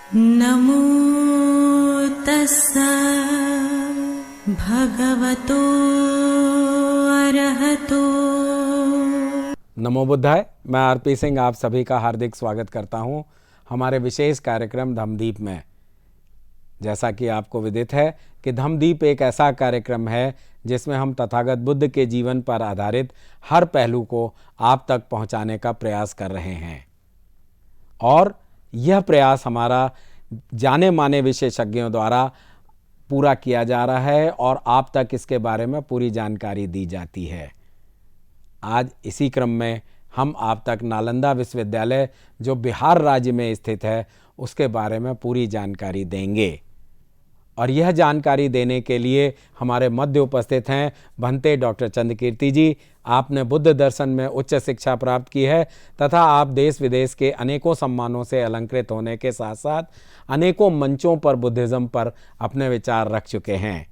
नमो तस्सा भगवतो अरहतो। नमो बुद्धाय। मैं आरपी सिंह आप सभी का हार्दिक स्वागत करता हूं हमारे विशेष कार्यक्रम धम्मदीप में। जैसा कि आपको विदित है कि धम्मदीप एक ऐसा कार्यक्रम है जिसमें हम तथागत बुद्ध के जीवन पर आधारित हर पहलू को आप तक पहुंचाने का प्रयास कर रहे हैं, और यह प्रयास हमारा जाने माने विशेषज्ञों द्वारा पूरा किया जा रहा है और आप तक इसके बारे में पूरी जानकारी दी जाती है। आज इसी क्रम में हम आप तक नालंदा विश्वविद्यालय जो बिहार राज्य में स्थित है उसके बारे में पूरी जानकारी देंगे, और यह जानकारी देने के लिए हमारे मध्य उपस्थित हैं भंते डॉक्टर चंद्रकीर्ति जी। आपने बुद्ध दर्शन में उच्च शिक्षा प्राप्त की है तथा आप देश विदेश के अनेकों सम्मानों से अलंकृत होने के साथ साथ अनेकों मंचों पर बुद्धिज़्म पर अपने विचार रख चुके हैं।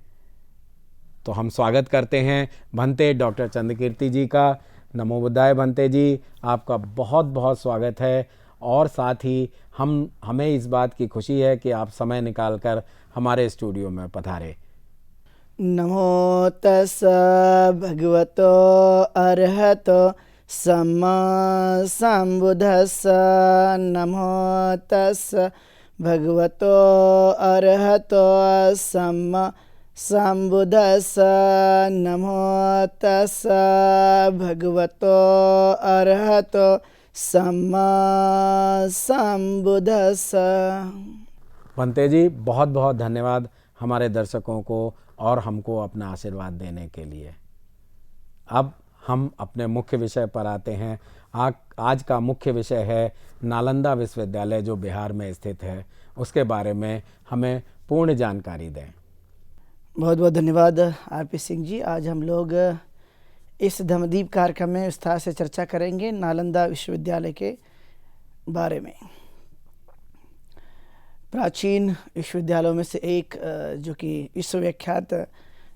तो हम स्वागत करते हैं भंते डॉक्टर चंद्रकीर्ति जी का। नमो बुद्धाय भंते जी, आपका बहुत बहुत स्वागत है। और साथ ही हमें इस बात की खुशी है कि आप समय निकालकर हमारे स्टूडियो में पधारे। नमो तस्सा भगवतो अरहतो सम्मा संबुद्धस्सा। नमो तस्सा भगवतो अरहतो सम्मा संबुद्धस्सा। नमो तस्सा भगवतो अरहतो सम्मा संबुद्धस्सा। भंते जी, बहुत बहुत धन्यवाद हमारे दर्शकों को और हमको अपना आशीर्वाद देने के लिए। अब हम अपने मुख्य विषय पर आते हैं। आज का मुख्य विषय है नालंदा विश्वविद्यालय जो बिहार में स्थित है, उसके बारे में हमें पूर्ण जानकारी दें। बहुत बहुत धन्यवाद आरपी सिंह जी। आज हम लोग इस धम्मदीप कार्यक्रम में विस्तार से चर्चा करेंगे नालंदा विश्वविद्यालय के बारे में। प्राचीन विश्वविद्यालयों में से एक जो कि विश्वविख्यात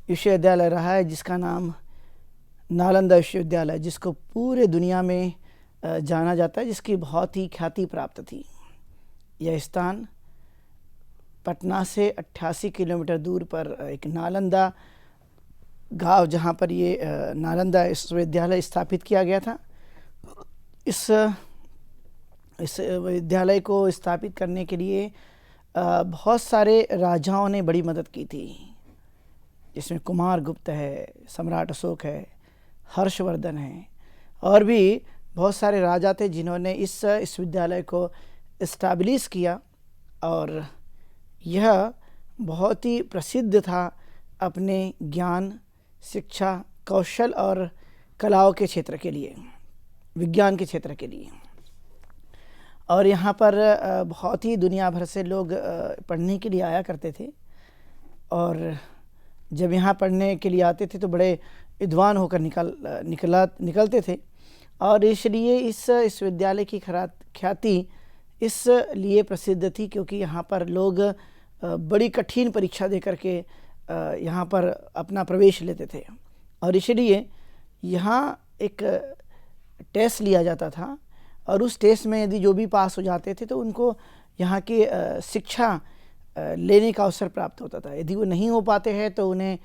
विश्वविद्यालय रहा है, जिसका नाम नालंदा विश्वविद्यालय, जिसको पूरे दुनिया में जाना जाता है, जिसकी बहुत ही ख्याति प्राप्त थी। यह स्थान पटना से 88 किलोमीटर दूर पर एक नालंदा गांव, जहां पर ये नालंदा विश्वविद्यालय स्थापित किया गया था। इस विद्यालय को स्थापित करने के लिए बहुत सारे राजाओं ने बड़ी मदद की थी, जिसमें कुमार गुप्त है, सम्राट अशोक है, हर्षवर्धन है, और भी बहुत सारे राजा थे जिन्होंने इस विश्वविद्यालय को इस्टाब्लिश किया। और यह बहुत ही प्रसिद्ध था अपने ज्ञान, शिक्षा, कौशल और कलाओं के क्षेत्र के लिए, विज्ञान के क्षेत्र के लिए। और यहाँ पर बहुत ही दुनिया भर से लोग पढ़ने के लिए आया करते थे, और जब यहाँ पढ़ने के लिए आते थे तो बड़े विद्वान होकर निकलते थे। और इसलिए इस विश्वविद्यालय की ख्याति इसलिए प्रसिद्ध थी क्योंकि यहाँ पर लोग बड़ी कठिन परीक्षा दे करके यहाँ पर अपना प्रवेश लेते थे, और इसलिए यहाँ एक टेस्ट लिया जाता था, और उस टेस्ट में यदि जो भी पास हो जाते थे तो उनको यहाँ की शिक्षा लेने का अवसर प्राप्त होता था। यदि वो नहीं हो पाते हैं तो उन्हें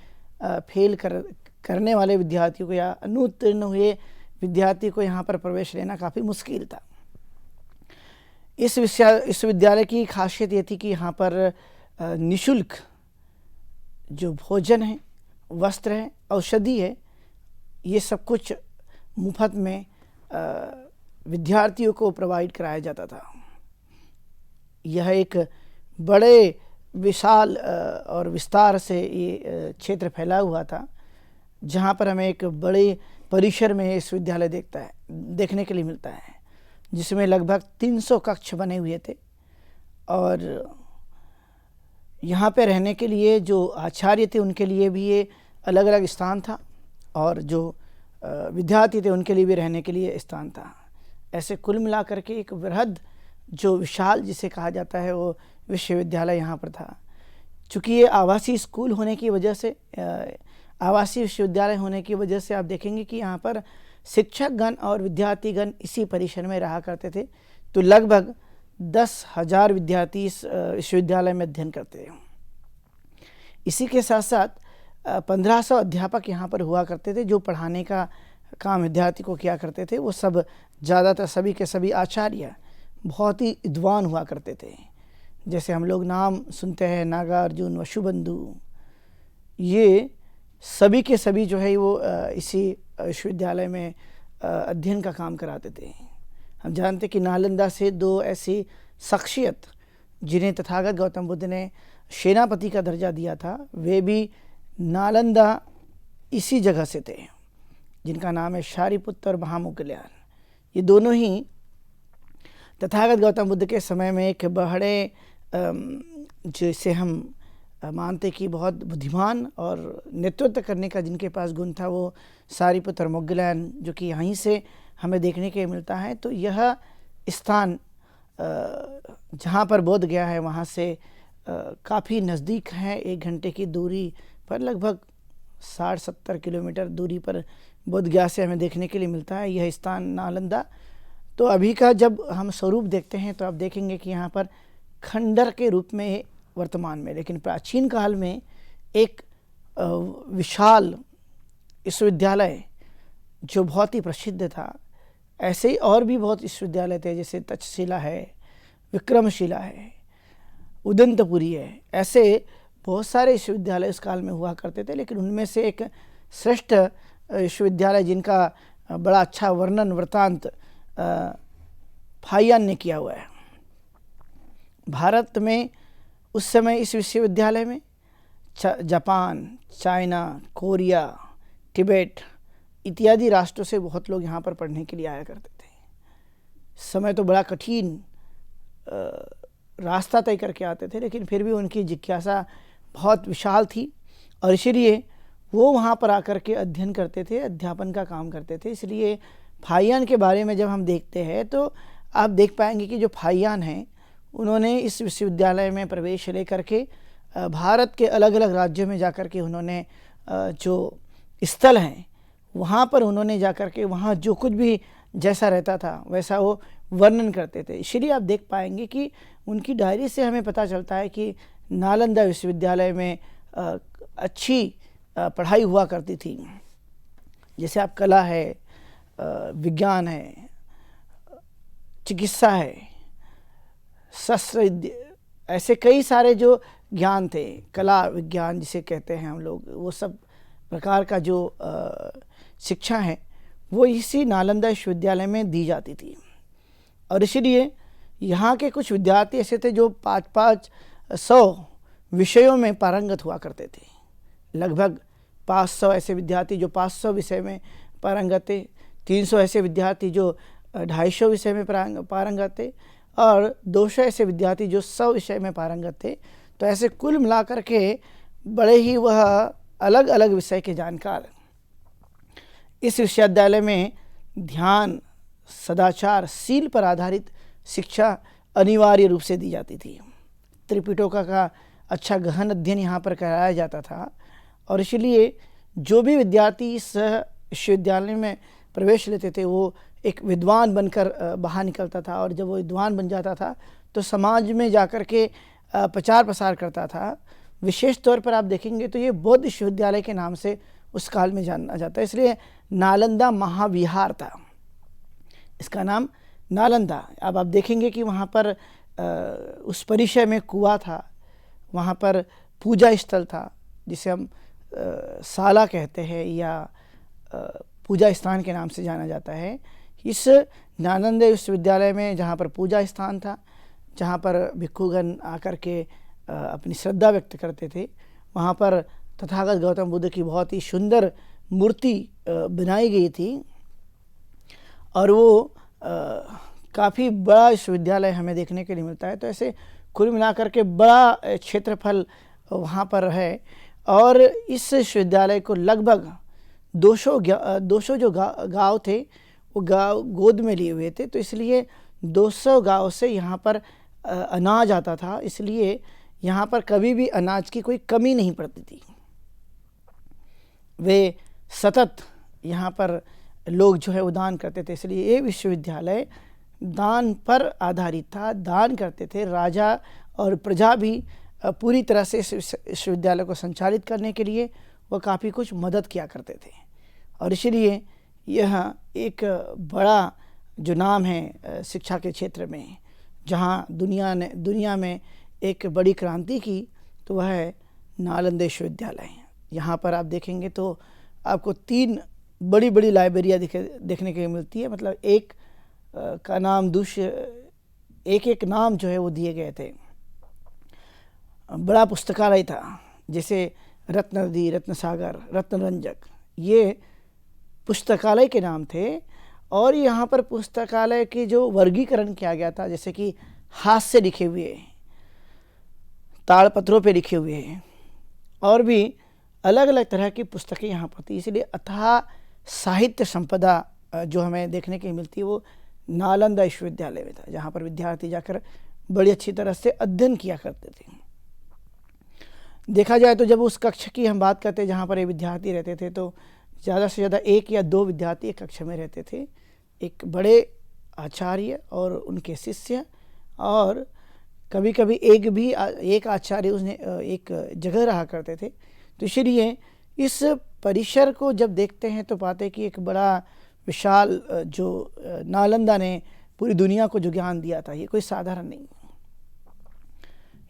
फेल करने वाले विद्यार्थियों को या अनुत्तीर्ण हुए विद्यार्थी को यहाँ पर प्रवेश लेना काफ़ी मुश्किल था। इस विश्वविद्यालय की खासियत ये थी कि यहाँ पर निःशुल्क जो भोजन है, वस्त्र है, औषधि है, ये सब कुछ मुफ्त में विद्यार्थियों को प्रोवाइड कराया जाता था। यह एक बड़े विशाल और विस्तार से ये क्षेत्र फैला हुआ था, जहाँ पर हमें एक बड़े परिसर में इस विद्यालय देखने के लिए मिलता है, जिसमें लगभग 300 कक्ष बने हुए थे। और यहाँ पे रहने के लिए जो आचार्य थे उनके लिए भी ये अलग अलग स्थान था, और जो विद्यार्थी थे उनके लिए भी रहने के लिए स्थान था। ऐसे कुल मिलाकर के एक वृहद जो विशाल जिसे कहा जाता है वो विश्वविद्यालय यहाँ पर था। चूँकि ये आवासीय स्कूल होने की वजह से, आवासीय विश्वविद्यालय होने की वजह से आप देखेंगे कि यहाँ पर शिक्षकगण और विद्यार्थीगण इसी परिसर में रहा करते थे। तो लगभग 10,000 विद्यार्थी इस विश्वविद्यालय में अध्ययन करते हैं। इसी के साथ साथ 1500 अध्यापक यहाँ पर हुआ करते थे, जो पढ़ाने का काम विद्यार्थी को किया करते थे। वो सब ज़्यादातर सभी के सभी आचार्य बहुत ही विद्वान हुआ करते थे। जैसे हम लोग नाम सुनते हैं नागार्जुन, वसुबंधु, ये सभी के सभी जो है वो इसी विश्वविद्यालय में अध्ययन का काम कराते थे। हम जानते कि नालंदा से 2 ऐसी शख्सियत जिन्हें तथागत गौतम बुद्ध ने सेनापति का दर्जा दिया था, वे भी नालंदा इसी जगह से थे, जिनका नाम है शारिपुत्र और महामोगल्यान। ये दोनों ही तथागत गौतम बुद्ध के समय में एक बड़े जिसे हम मानते कि बहुत बुद्धिमान और नेतृत्व करने का जिनके पास गुण था, वो शारिपुत्र और मोगल्यान, जो कि यहीं से हमें देखने के मिलता है। तो यह स्थान जहाँ पर बोध गया है वहाँ से काफ़ी नज़दीक है। 1 घंटे की दूरी पर, लगभग 60-70 किलोमीटर दूरी पर बोध गया से हमें देखने के लिए मिलता है यह स्थान नालंदा। तो अभी का जब हम स्वरूप देखते हैं तो आप देखेंगे कि यहाँ पर खंडर के रूप में वर्तमान में, लेकिन प्राचीन काल में एक विशाल विश्वविद्यालय जो बहुत ही प्रसिद्ध था। ऐसे ही और भी बहुत विश्वविद्यालय थे, जैसे तक्षशिला है, विक्रमशिला है, उदंतपुरी है। ऐसे बहुत सारे विश्वविद्यालय उस काल में हुआ करते थे, लेकिन उनमें से एक श्रेष्ठ विश्वविद्यालय जिनका बड़ा अच्छा वर्णन वृत्तांत फाहियान ने किया हुआ है। भारत में उस समय इस विश्वविद्यालय में जापान, चाइना, कोरिया, तिब्बत इत्यादि राष्ट्रों से बहुत लोग यहाँ पर पढ़ने के लिए आया करते थे। समय तो बड़ा कठिन रास्ता तय करके आते थे, लेकिन फिर भी उनकी जिज्ञासा बहुत विशाल थी और इसीलिए वो वहाँ पर आकर के अध्ययन करते थे, अध्यापन का काम करते थे। इसलिए फाहियान के बारे में जब हम देखते हैं तो आप देख पाएंगे कि जो फाहियान हैं उन्होंने इस विश्वविद्यालय में प्रवेश लेकर के भारत के अलग अलग राज्यों में जाकर के उन्होंने जो स्थल हैं वहाँ पर उन्होंने जाकर के वहाँ जो कुछ भी जैसा रहता था वैसा वो वर्णन करते थे। इसलिए आप देख पाएंगे कि उनकी डायरी से हमें पता चलता है कि नालंदा विश्वविद्यालय में अच्छी पढ़ाई हुआ करती थी। जैसे आप कला है, विज्ञान है, चिकित्सा है, शस्त्र, ऐसे कई सारे जो ज्ञान थे, कला विज्ञान जिसे कहते हैं हम लोग, वो सब प्रकार का जो शिक्षा है वो इसी नालंदा विश्वविद्यालय में दी जाती थी। और इसीलिए यहाँ के कुछ विद्यार्थी ऐसे थे जो 500 विषयों में पारंगत हुआ करते थे। लगभग 500 ऐसे विद्यार्थी जो 500 विषय में पारंगत थे, 300 ऐसे विद्यार्थी जो 250 विषय में पारंगत थे और 200 ऐसे विद्यार्थी जो 100 विषय में पारंगत थे। तो ऐसे कुल मिलाकर के बड़े ही वह अलग अलग विषय के जानकार इस विश्वविद्यालय में ध्यान, सदाचार, शील पर आधारित शिक्षा अनिवार्य रूप से दी जाती थी। त्रिपिटका का अच्छा गहन अध्ययन यहाँ पर कराया जाता था और इसलिए जो भी विद्यार्थी इस विश्वविद्यालय में प्रवेश लेते थे वो एक विद्वान बनकर बाहर निकलता था और जब वो विद्वान बन जाता था तो समाज में जाकर के प्रचार प्रसार करता था। विशेष तौर पर आप देखेंगे तो ये बौद्ध विश्वविद्यालय के नाम से उस काल में जाना जाता है, इसलिए नालंदा महाविहार था इसका नाम नालंदा। अब आप देखेंगे कि वहाँ पर उस परिसर में कुआं था, वहाँ पर पूजा स्थल था जिसे हम साला कहते हैं या पूजा स्थान के नाम से जाना जाता है। इस नालंदा विश्वविद्यालय में जहाँ पर पूजा स्थान था, जहाँ पर भिक्षुगण आकर के अपनी श्रद्धा व्यक्त करते थे, वहाँ पर तथागत गौतम बुद्ध की बहुत ही सुंदर मूर्ति बनाई गई थी और वो काफ़ी बड़ा विश्वविद्यालय हमें देखने के लिए मिलता है। तो ऐसे कुल मिलाकर के बड़ा क्षेत्रफल वहाँ पर है और इस विश्वविद्यालय को लगभग 200 जो गांव थे वो गांव गोद में लिए हुए थे। तो इसलिए 200 गांव से यहाँ पर अनाज आता था, इसलिए यहाँ पर कभी भी अनाज की कोई कमी नहीं पड़ती थी। वे सतत यहाँ पर लोग जो है उदान करते थे, इसलिए ये विश्वविद्यालय दान पर आधारित था, दान करते थे। राजा और प्रजा भी पूरी तरह से इस विश्वविद्यालय को संचालित करने के लिए वह काफ़ी कुछ मदद किया करते थे। और इसलिए यह एक बड़ा जो नाम है शिक्षा के क्षेत्र में, जहाँ दुनिया में एक बड़ी क्रांति की, तो वह है नालंदा विश्वविद्यालय। यहाँ पर आप देखेंगे तो आपको 3 बड़ी बड़ी लाइब्रेरियाँ देखने के मिलती है। मतलब एक का नाम एक नाम जो है वो दिए गए थे। बड़ा पुस्तकालय था, जैसे रत्नदि, रत्नसागर, रत्नरंजक, ये पुस्तकालय के नाम थे। और यहाँ पर पुस्तकालय के जो वर्गीकरण किया गया था, जैसे कि हाथ से लिखे हुए, ताड़पत्रों पे लिखे हुए, और भी अलग अलग तरह की पुस्तकें यहाँ पर थी। इसलिए अथाह साहित्य संपदा जो हमें देखने की मिलती है वो नालंदा विश्वविद्यालय में था, जहाँ पर विद्यार्थी जाकर बड़ी अच्छी तरह से अध्ययन किया करते थे। देखा जाए तो जब उस कक्ष की हम बात करते हैं जहाँ पर ये विद्यार्थी रहते थे, तो ज़्यादा से ज़्यादा 1 या 2 विद्यार्थी एक कक्ष में रहते थे। एक बड़े आचार्य और उनके शिष्य, और कभी कभी एक आचार्य उसने एक जगह रहा करते थे। तो इसलिए इस परिसर को जब देखते हैं तो पाते कि एक बड़ा विशाल जो नालंदा ने पूरी दुनिया को जो ज्ञान दिया था, ये कोई साधारण नहीं,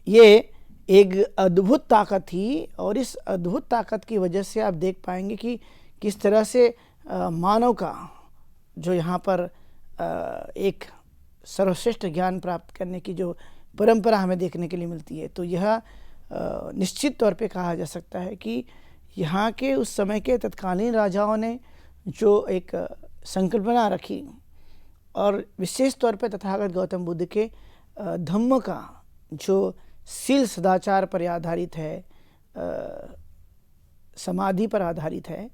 ये एक अद्भुत ताकत थी। और इस अद्भुत ताकत की वजह से आप देख पाएंगे कि किस तरह से मानव का जो यहाँ पर एक सर्वश्रेष्ठ ज्ञान प्राप्त करने की जो परंपरा हमें देखने के लिए मिलती है। तो यह निश्चित तौर पे कहा जा सकता है कि यहाँ के उस समय के तत्कालीन राजाओं ने जो एक संकल्पना रखी, और विशेष तौर पे तथागत गौतम बुद्ध के धम्म का जो शील सदाचार पर आधारित है, समाधि पर आधारित है,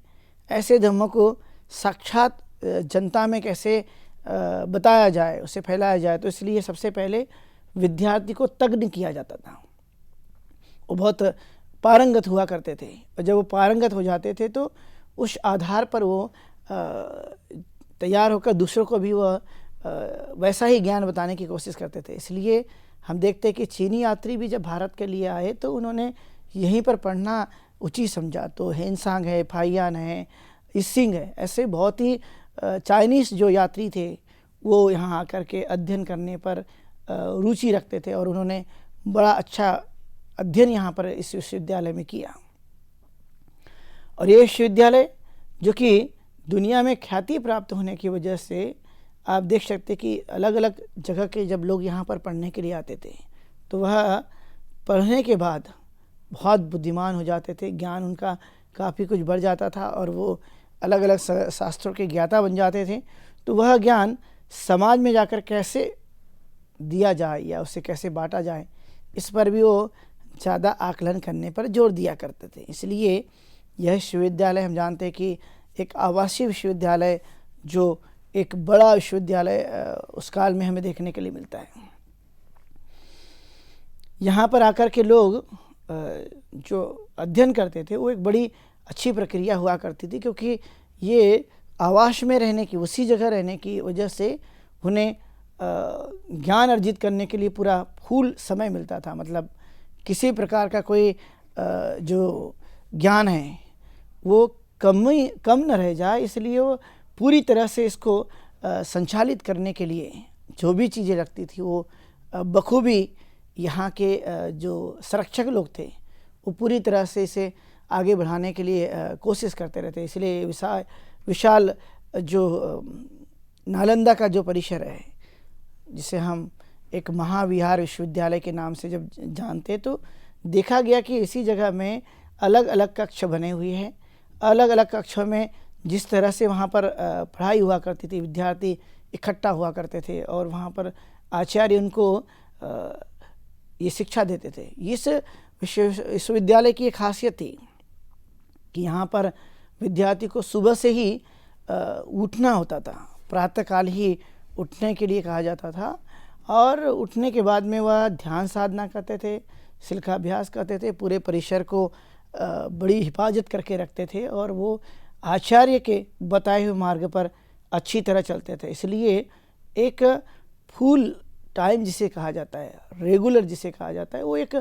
ऐसे धम्म को साक्षात जनता में कैसे बताया जाए, उसे फैलाया जाए। तो इसलिए सबसे पहले विद्यार्थी को तज्ञ किया जाता था। वो बहुत पारंगत हुआ करते थे, और जब वो पारंगत हो जाते थे तो उस आधार पर वो तैयार होकर दूसरों को भी वह वैसा ही ज्ञान बताने की कोशिश करते थे। इसलिए हम देखते हैं कि चीनी यात्री भी जब भारत के लिए आए तो उन्होंने यहीं पर पढ़ना उचित समझा। तो हेनसांग है, फाइयान है, इसिंग है, ऐसे बहुत ही चाइनीज़ जो यात्री थे वो यहाँ आकर के अध्ययन करने पर रुचि रखते थे, और उन्होंने बड़ा अच्छा अध्ययन यहाँ पर इस विश्वविद्यालय में किया। और ये विश्वविद्यालय जो कि दुनिया में ख्याति प्राप्त होने की वजह से आप देख सकते कि अलग अलग जगह के जब लोग यहाँ पर पढ़ने के लिए आते थे तो वह पढ़ने के बाद बहुत बुद्धिमान हो जाते थे, ज्ञान उनका काफ़ी कुछ बढ़ जाता था, और वो अलग अलग शास्त्रों के ज्ञाता बन जाते थे। तो वह ज्ञान समाज में जाकर कैसे दिया जाए या उसे कैसे बांटा जाए, इस पर भी वो ज़्यादा आकलन करने पर जोर दिया करते थे। इसलिए यह विश्वविद्यालय हम जानते हैं कि एक आवासीय विश्वविद्यालय, जो एक बड़ा विश्वविद्यालय उस काल में हमें देखने के लिए मिलता है। यहाँ पर आकर के लोग जो अध्ययन करते थे वो एक बड़ी अच्छी प्रक्रिया हुआ करती थी, क्योंकि ये आवास में रहने की, उसी जगह रहने की वजह से उन्हें ज्ञान अर्जित करने के लिए पूरा फुल समय मिलता था। मतलब किसी प्रकार का कोई जो ज्ञान है वो कम न रह जाए, इसलिए वो पूरी तरह से इसको संचालित करने के लिए जो भी चीज़ें लगती थी वो बखूबी यहाँ के जो संरक्षक लोग थे वो पूरी तरह से इसे आगे बढ़ाने के लिए कोशिश करते रहते। इसलिए विशाल जो नालंदा का जो परिसर है, जिसे हम एक महाविहार विश्वविद्यालय के नाम से जब जानते, तो देखा गया कि इसी जगह में अलग अलग कक्ष बने हुए हैं। अलग अलग कक्षों में जिस तरह से वहाँ पर पढ़ाई हुआ करती थी, विद्यार्थी इकट्ठा हुआ करते थे और वहाँ पर आचार्य उनको ये शिक्षा देते थे। इस विश्वविद्यालय की एक खासियत थी कि यहाँ पर विद्यार्थी को सुबह से ही उठना होता था, प्रातःकाल ही उठने के लिए कहा जाता था, और उठने के बाद में वह ध्यान साधना करते थे, शिल्पाभ्यास करते थे, पूरे परिसर को बड़ी हिफाजत करके रखते थे, और वो आचार्य के बताए हुए मार्ग पर अच्छी तरह चलते थे। इसलिए एक फुल टाइम जिसे कहा जाता है, रेगुलर जिसे कहा जाता है, वो एक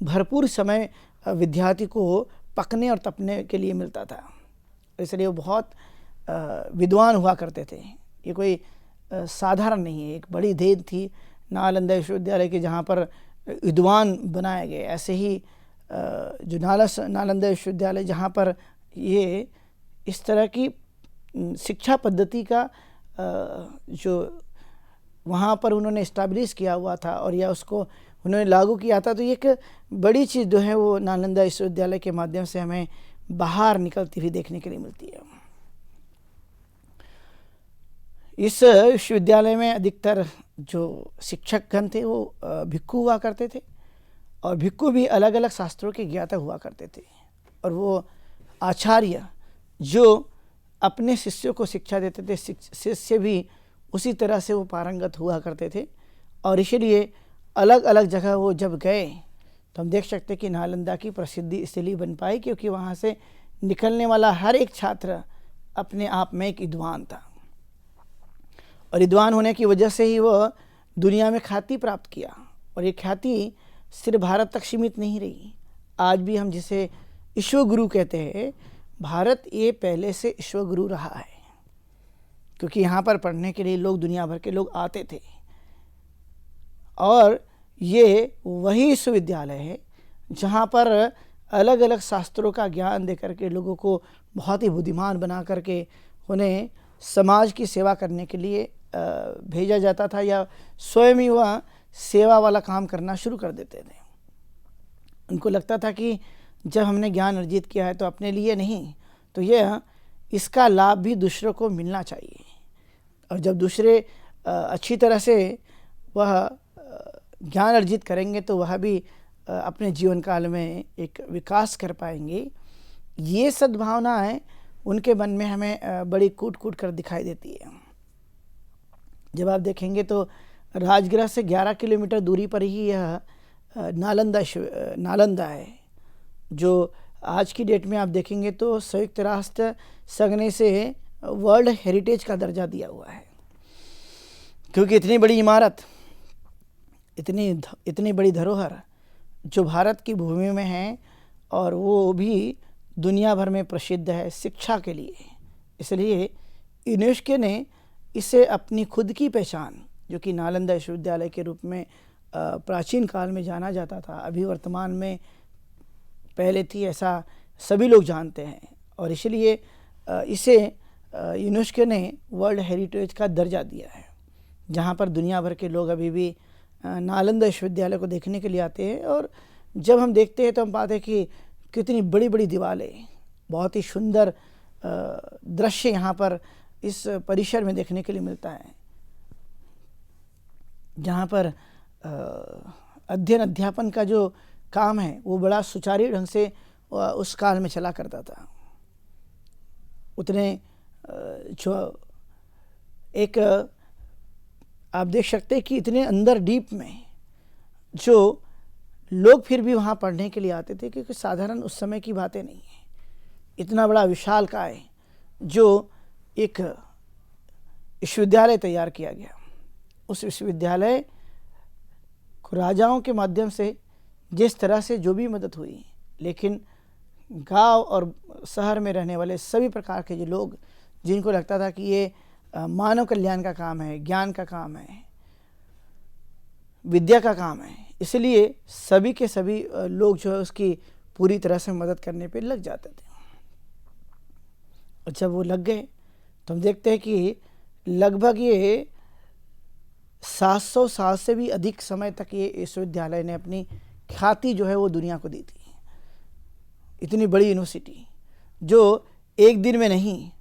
भरपूर समय विद्यार्थी को पकने और तपने के लिए मिलता था। इसलिए वो बहुत विद्वान हुआ करते थे। ये कोई साधारण नहीं है, एक बड़ी देन थी नालंदा विश्वविद्यालय के, जहाँ पर विद्वान बनाए गए। ऐसे ही जो नालंदा विश्वविद्यालय जहाँ पर ये इस तरह की शिक्षा पद्धति का जो वहाँ पर उन्होंने इस्टेब्लिश किया हुआ था और या उसको उन्होंने लागू किया था, तो ये एक बड़ी चीज़ जो है वो नालंदा विश्वविद्यालय के माध्यम से हमें बाहर निकलती हुई देखने के लिए मिलती है। इस विश्वविद्यालय में अधिकतर जो शिक्षकगण थे वो भिक्खु हुआ करते थे और भिक्खु भी अलग अलग शास्त्रों के ज्ञाता हुआ करते थे। और वो आचार्य जो अपने शिष्यों को शिक्षा देते थे, शिष्य भी उसी तरह से वो पारंगत हुआ करते थे। और इसलिए अलग अलग जगह वो जब गए तो हम देख सकते कि नालंदा की प्रसिद्धि इसलिए बन पाई क्योंकि वहाँ से निकलने वाला हर एक छात्र अपने आप में एक विद्वान था और विद्वान होने की वजह से ही वह दुनिया में ख्याति प्राप्त किया। और ये ख्याति सिर्फ भारत तक सीमित नहीं रही। आज भी हम जिसे ईश्वर गुरु कहते हैं, भारत ये पहले से ईश्वर गुरु रहा है क्योंकि यहाँ पर पढ़ने के लिए लोग, दुनिया भर के लोग आते थे। और ये वही विश्वविद्यालय है जहाँ पर अलग अलग शास्त्रों का ज्ञान दे करके लोगों को बहुत ही बुद्धिमान बना करके उन्हें समाज की सेवा करने के लिए भेजा जाता था या स्वयं ही वह सेवा वाला काम करना शुरू कर देते थे। उनको लगता था कि जब हमने ज्ञान अर्जित किया है तो अपने लिए नहीं, तो यह इसका लाभ भी दूसरों को मिलना चाहिए। और जब दूसरे अच्छी तरह से वह ज्ञान अर्जित करेंगे तो वह भी अपने जीवन काल में एक विकास कर पाएंगे। ये सद्भावनाएं उनके मन में हमें बड़ी कूट कूट कर दिखाई देती है। जब आप देखेंगे तो राजगृह से 11 किलोमीटर दूरी पर ही यह नालंदा है, जो आज की डेट में आप देखेंगे तो संयुक्त राष्ट्र संघ ने से वर्ल्ड हेरिटेज का दर्जा दिया हुआ है क्योंकि इतनी बड़ी इमारत, इतनी बड़ी धरोहर जो भारत की भूमि में है और वो भी दुनिया भर में प्रसिद्ध है शिक्षा के लिए। इसलिए यूनेस्को ने इसे अपनी खुद की पहचान, जो कि नालंदा विश्वविद्यालय के रूप में प्राचीन काल में जाना जाता था, अभी वर्तमान में पहले थी, ऐसा सभी लोग जानते हैं। और इसलिए इसे यूनेस्को ने वर्ल्ड हेरिटेज का दर्जा दिया है, जहाँ पर दुनिया भर के लोग अभी भी नालंदा विश्वविद्यालय को देखने के लिए आते हैं। और जब हम देखते हैं तो हम पाते हैं कि कितनी बड़ी बड़ी दीवारें, बहुत ही सुंदर दृश्य यहाँ पर इस परिसर में देखने के लिए मिलता है, जहाँ पर अध्ययन अध्यापन का जो काम है वो बड़ा सुचारू ढंग से उस काल में चला करता था। उतने जो एक आप देख सकते हैं कि इतने अंदर डीप में जो लोग फिर भी वहाँ पढ़ने के लिए आते थे, क्योंकि साधारण उस समय की बातें नहीं है। इतना बड़ा विशालकाय जो एक विश्वविद्यालय तैयार किया गया, उस विश्वविद्यालय को राजाओं के माध्यम से जिस तरह से जो भी मदद हुई, लेकिन गांव और शहर में रहने वाले सभी प्रकार के जो लोग, जिनको लगता था कि ये मानव कल्याण का काम है, ज्ञान का काम है, विद्या का काम है, इसलिए सभी के सभी लोग जो है उसकी पूरी तरह से मदद करने पे लग जाते थे। और जब वो लग गए तो हम देखते हैं कि लगभग ये 700 साल से भी अधिक समय तक ये विश्वविद्यालय ने अपनी ख्याति जो है वो दुनिया को दी थी। इतनी बड़ी यूनिवर्सिटी जो एक दिन में नहीं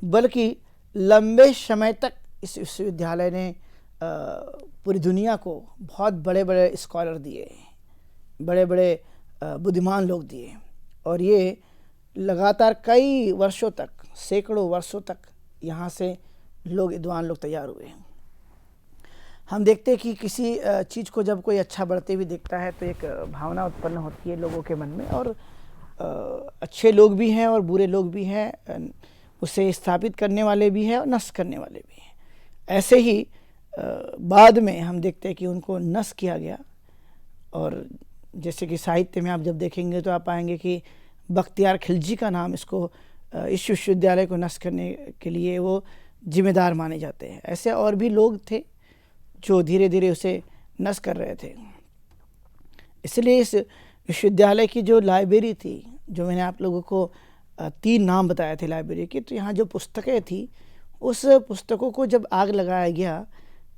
बल्कि लंबे समय तक इस विश्वविद्यालय ने पूरी दुनिया को बहुत बड़े बड़े स्कॉलर दिए, बड़े बड़े बुद्धिमान लोग दिए, और ये लगातार कई वर्षों तक, सैकड़ों वर्षों तक यहाँ से लोग, विद्वान लोग तैयार हुए। हम देखते हैं कि किसी चीज़ को जब कोई अच्छा बढ़ते हुए देखता है तो एक भावना उत्पन्न होती है लोगों के मन में, और अच्छे लोग भी हैं और बुरे लोग भी हैं, उसे स्थापित करने वाले भी हैं और नष्ट करने वाले भी हैं। ऐसे ही बाद में हम देखते हैं कि उनको नष्ट किया गया। और जैसे कि साहित्य में आप जब देखेंगे तो आप पाएंगे कि बख्तियार खिलजी का नाम इसको इस विश्वविद्यालय को नष्ट करने के लिए वो जिम्मेदार माने जाते हैं। ऐसे और भी लोग थे जो धीरे धीरे उसे नष्ट कर रहे थे। इसलिए इस विश्वविद्यालय की जो लाइब्रेरी थी, जो मैंने आप लोगों को 3 नाम बताए थे लाइब्रेरी के, तो यहाँ जो पुस्तकें थी उस पुस्तकों को जब आग लगाया गया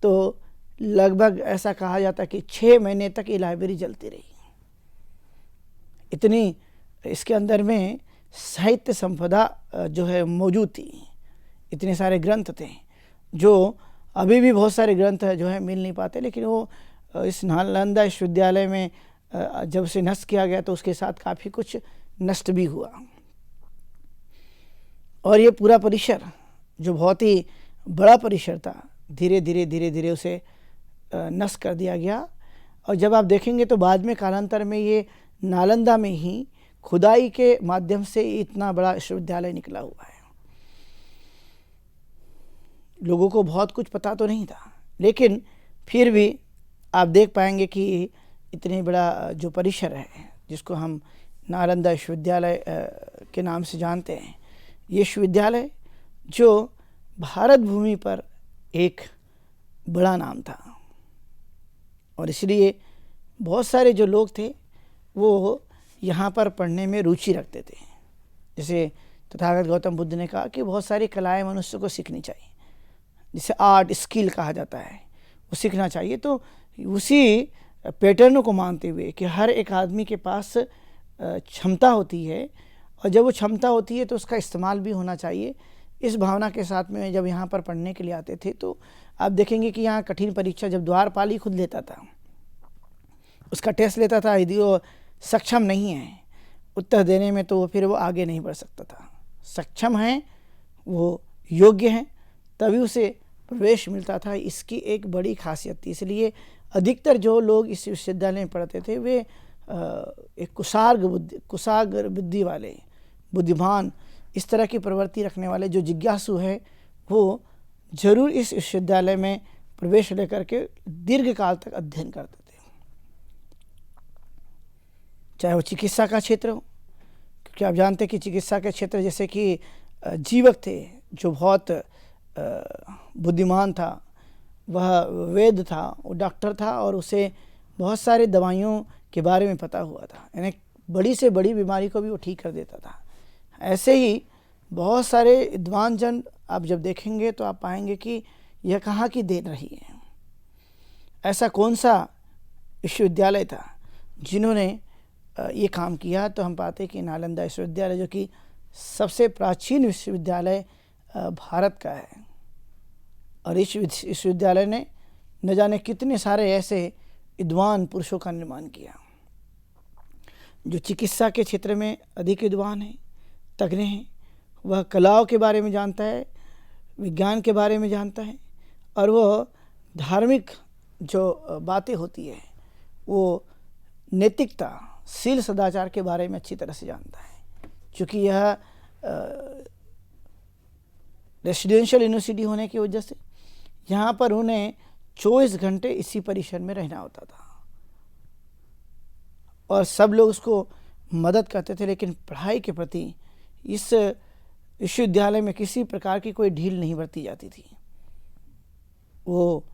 तो लगभग ऐसा कहा जाता कि 6 महीने तक ये लाइब्रेरी जलती रही। इतनी इसके अंदर में साहित्य संपदा जो है मौजूद थी, इतने सारे ग्रंथ थे जो अभी भी बहुत सारे ग्रंथ जो है मिल नहीं पाते। लेकिन वो इस नालंदा विश्वविद्यालय में जब उसे नष्ट किया गया तो उसके साथ काफ़ी कुछ नष्ट भी हुआ। और ये पूरा परिसर जो बहुत ही बड़ा परिसर था, धीरे धीरे उसे नष्ट कर दिया गया। और जब आप देखेंगे तो बाद में कालांतर में ये नालंदा में ही खुदाई के माध्यम से इतना बड़ा विश्वविद्यालय निकला हुआ है। लोगों को बहुत कुछ पता तो नहीं था, लेकिन फिर भी आप देख पाएंगे कि इतने बड़ा जो परिसर है जिसको हम नालंदा विश्वविद्यालय के नाम से जानते हैं, ये विश्वविद्यालय जो भारत भूमि पर एक बड़ा नाम था। और इसलिए बहुत सारे जो लोग थे वो यहाँ पर पढ़ने में रुचि रखते थे। जैसे तथागत गौतम बुद्ध ने कहा कि बहुत सारी कलाएं मनुष्य को सीखनी चाहिए, जिसे आर्ट स्किल कहा जाता है, वो सीखना चाहिए। तो उसी पैटर्न को मानते हुए कि हर एक आदमी के पास क्षमता होती है और जब वो क्षमता होती है तो उसका इस्तेमाल भी होना चाहिए, इस भावना के साथ में जब यहाँ पर पढ़ने के लिए आते थे तो आप देखेंगे कि यहाँ कठिन परीक्षा जब द्वारपाल ही खुद लेता था, उसका टेस्ट लेता था, यदि वो सक्षम नहीं है उत्तर देने में तो फिर वो आगे नहीं बढ़ सकता था। सक्षम है, वो योग्य हैं, तभी उसे प्रवेश मिलता था। इसकी एक बड़ी खासियत थी। इसलिए अधिकतर जो लोग इस विश्वविद्यालय में पढ़ते थे वे एक कुशाग्र बुद्धि वाले, बुद्धिमान, इस तरह की प्रवृत्ति रखने वाले जो जिज्ञासु है, वो जरूर इस विश्वविद्यालय में प्रवेश लेकर के दीर्घ काल तक अध्ययन करते थे। चाहे वो चिकित्सा का क्षेत्र हो, क्योंकि आप जानते हैं कि चिकित्सा के क्षेत्र जैसे कि जीवक थे जो बहुत बुद्धिमान था, वह वैद्य था, वो डॉक्टर था और उसे बहुत सारे दवाइयों के बारे में पता हुआ था, यानी बड़ी से बड़ी बीमारी को भी वो ठीक कर देता था। ऐसे ही बहुत सारे विद्वान जन आप जब देखेंगे तो आप पाएंगे कि यह कहाँ की देन रही है। ऐसा कौन सा विश्वविद्यालय था जिन्होंने ये काम किया, तो हम पाते कि नालंदा विश्वविद्यालय जो कि सबसे प्राचीन विश्वविद्यालय भारत का है। और इस विश्वविद्यालय ने न जाने कितने सारे ऐसे विद्वान पुरुषों का निर्माण किया जो चिकित्सा के क्षेत्र में अधिक विद्वान हैं, तज्ञ हैं। वह कलाओं के बारे में जानता है, विज्ञान के बारे में जानता है, और वह धार्मिक जो बातें होती है, वो नैतिकता, शील सदाचार के बारे में अच्छी तरह से जानता है। क्योंकि यह रेसिडेंशियल यूनिवर्सिटी होने की वजह से यहाँ पर उन्हें 24 घंटे इसी परिसर में रहना होता था और सब लोग उसको मदद करते थे। लेकिन पढ़ाई के प्रति इस विश्वविद्यालय में किसी प्रकार की कोई ढील नहीं बरती जाती थी। वो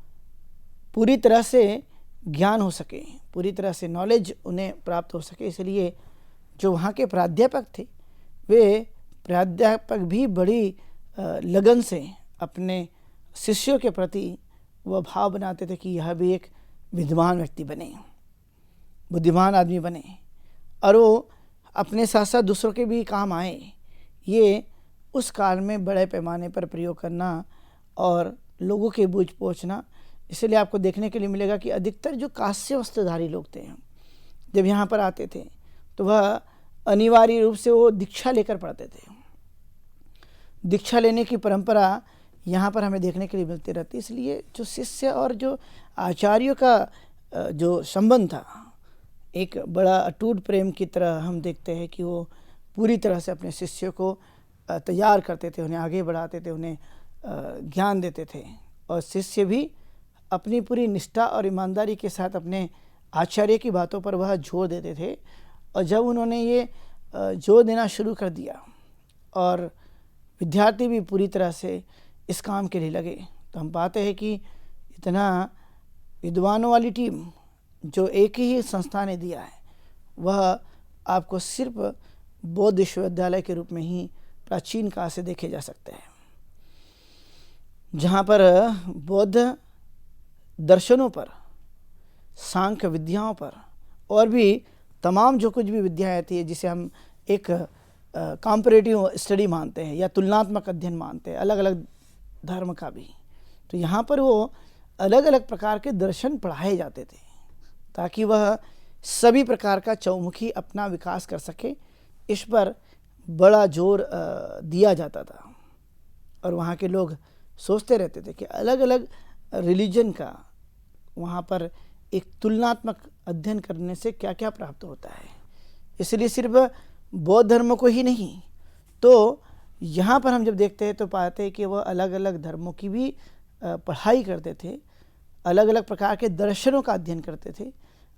पूरी तरह से ज्ञान हो सके, पूरी तरह से नॉलेज उन्हें प्राप्त हो सके, इसलिए जो वहाँ के प्राध्यापक थे वे प्राध्यापक भी बड़ी लगन से अपने शिष्यों के प्रति वह भाव बनाते थे कि यह भी एक विद्वान व्यक्ति बने, बुद्धिमान आदमी बने और वो अपने साथ साथ दूसरों के भी काम आए। ये उस काल में बड़े पैमाने पर प्रयोग करना और लोगों के बूझ पहुँचना। इसलिए आपको देखने के लिए मिलेगा कि अधिकतर जो कांस्य वस्त्रधारी लोग थे जब यहाँ पर आते थे तो वह अनिवार्य रूप से वो दीक्षा लेकर पढ़ते थे। दीक्षा लेने की परंपरा यहाँ पर हमें देखने के लिए मिलती रहती। इसलिए जो शिष्य और जो आचार्यों का जो संबंध था, एक बड़ा अटूट प्रेम की तरह हम देखते हैं कि वो पूरी तरह से अपने शिष्यों को तैयार करते थे, उन्हें आगे बढ़ाते थे, उन्हें ज्ञान देते थे और शिष्य भी अपनी पूरी निष्ठा और ईमानदारी के साथ अपने आचार्य की बातों पर वह जोर देते थे। और जब उन्होंने ये जोर देना शुरू कर दिया और विद्यार्थी भी पूरी तरह से इस काम के लिए लगे, तो हम पाते हैं कि इतना विद्वानों वाली टीम जो एक ही संस्था ने दिया है, वह आपको सिर्फ बौद्ध विश्वविद्यालय के रूप में ही प्राचीन काल से देखे जा सकते हैं, जहाँ पर बौद्ध दर्शनों पर, सांख्य विद्याओं पर और भी तमाम जो कुछ भी विद्याएँ थी जिसे हम एक कंपैरेटिव स्टडी मानते हैं या तुलनात्मक अध्ययन मानते हैं, अलग अलग धर्म का भी, तो यहाँ पर वो अलग अलग प्रकार के दर्शन पढ़ाए जाते थे ताकि वह सभी प्रकार का चौमुखी अपना विकास कर सके। इस पर बड़ा जोर दिया जाता था और वहाँ के लोग सोचते रहते थे कि अलग अलग रिलीजन का वहाँ पर एक तुलनात्मक अध्ययन करने से क्या क्या प्राप्त होता है। इसलिए सिर्फ बौद्ध धर्म को ही नहीं, तो यहाँ पर हम जब देखते हैं तो पाते हैं कि वह अलग अलग धर्मों की भी पढ़ाई करते थे, अलग अलग प्रकार के दर्शनों का अध्ययन करते थे,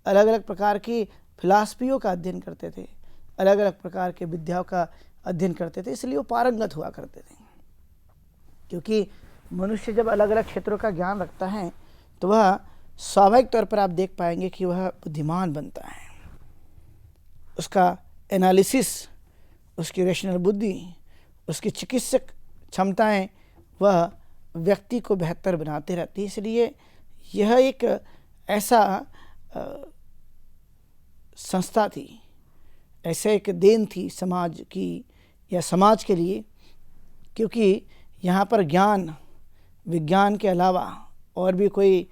अलग अलग प्रकार की फिलॉसफियों का अध्ययन करते थे, अलग अलग प्रकार के विद्याओं का अध्ययन करते थे। इसलिए वो पारंगत हुआ करते थे, क्योंकि मनुष्य जब अलग अलग क्षेत्रों का ज्ञान रखता है तो वह स्वाभाविक तौर पर आप देख पाएंगे कि वह बुद्धिमान बनता है। उसका एनालिसिस, उसकी रेशनल बुद्धि, उसकी चिकित्सक क्षमताएं वह व्यक्ति को बेहतर बनाते रहती है। इसलिए यह एक ऐसा संस्था थी, ऐसे एक देन थी समाज की या समाज के लिए, क्योंकि यहाँ पर ज्ञान विज्ञान के अलावा और भी कोई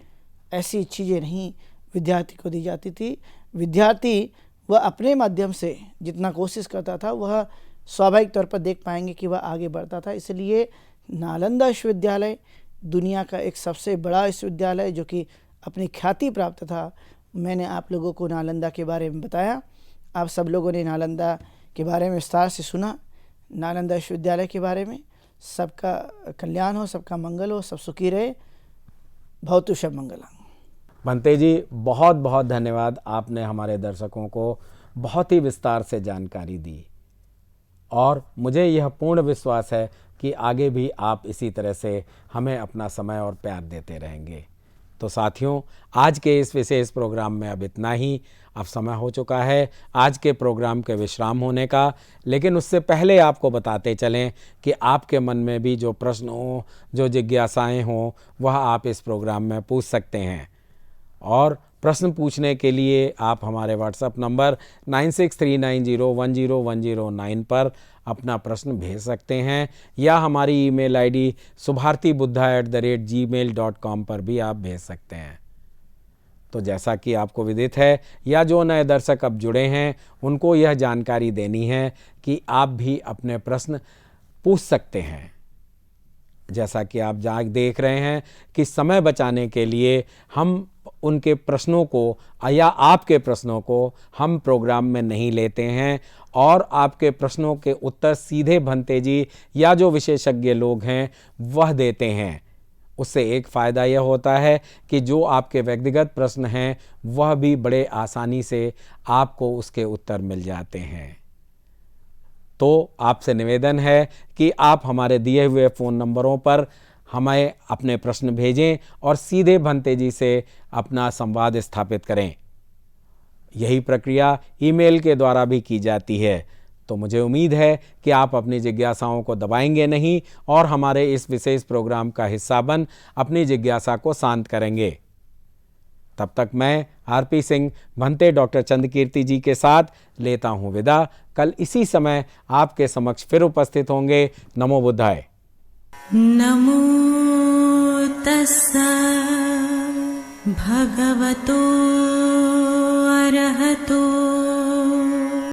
ऐसी चीज़ें नहीं विद्यार्थी को दी जाती थी। विद्यार्थी वह अपने माध्यम से जितना कोशिश करता था वह स्वाभाविक तौर पर देख पाएंगे कि वह आगे बढ़ता था। इसलिए नालंदा विश्वविद्यालय दुनिया का एक सबसे बड़ा विश्वविद्यालय जो कि अपनी ख्याति प्राप्त था। मैंने आप लोगों को नालंदा के बारे में बताया, आप सब लोगों ने नालंदा के बारे में विस्तार से सुना, नालंदा विश्वविद्यालय के बारे में। सबका कल्याण हो, सबका मंगल हो, सब सुखी रहे। भवतु शुभ मंगलम। भंते जी, बहुत बहुत धन्यवाद। आपने हमारे दर्शकों को बहुत ही विस्तार से जानकारी दी और मुझे यह पूर्ण विश्वास है कि आगे भी आप इसी तरह से हमें अपना समय और प्यार देते रहेंगे। तो साथियों, आज के इस विशेष प्रोग्राम में अब इतना ही। अब समय हो चुका है आज के प्रोग्राम के विश्राम होने का, लेकिन उससे पहले आपको बताते चलें कि आपके मन में भी जो प्रश्न हो, जो जिज्ञासाएं हों, वह आप इस प्रोग्राम में पूछ सकते हैं। और प्रश्न पूछने के लिए आप हमारे व्हाट्सएप नंबर 9639010109 पर अपना प्रश्न भेज सकते हैं या हमारी ईमेल आईडी subhartibuddha@gmail.com पर भी आप भेज सकते हैं। तो जैसा कि आपको विदित है या जो नए दर्शक अब जुड़े हैं उनको यह जानकारी देनी है कि आप भी अपने प्रश्न पूछ सकते हैं। जैसा कि आप देख रहे हैं कि समय बचाने के लिए हम उनके प्रश्नों को या आपके प्रश्नों को हम प्रोग्राम में नहीं लेते हैं और आपके प्रश्नों के उत्तर सीधे भंते जी या जो विशेषज्ञ लोग हैं वह देते हैं। उससे एक फ़ायदा यह होता है कि जो आपके व्यक्तिगत प्रश्न हैं वह भी बड़े आसानी से आपको उसके उत्तर मिल जाते हैं। तो आपसे निवेदन है कि आप हमारे दिए हुए फ़ोन नंबरों पर हमें अपने प्रश्न भेजें और सीधे भंते जी से अपना संवाद स्थापित करें। यही प्रक्रिया ईमेल के द्वारा भी की जाती है। तो मुझे उम्मीद है कि आप अपनी जिज्ञासाओं को दबाएंगे नहीं और हमारे इस विशेष प्रोग्राम का हिस्सा बन अपनी जिज्ञासा को शांत करेंगे। तब तक मैं आरपी सिंह भंते डॉक्टर चंद्रकीर्ति जी के साथ लेता हूँ विदा। कल इसी समय आपके समक्ष फिर उपस्थित होंगे। नमो बुद्धाय। नमो तस्सा भगवतो अरहतो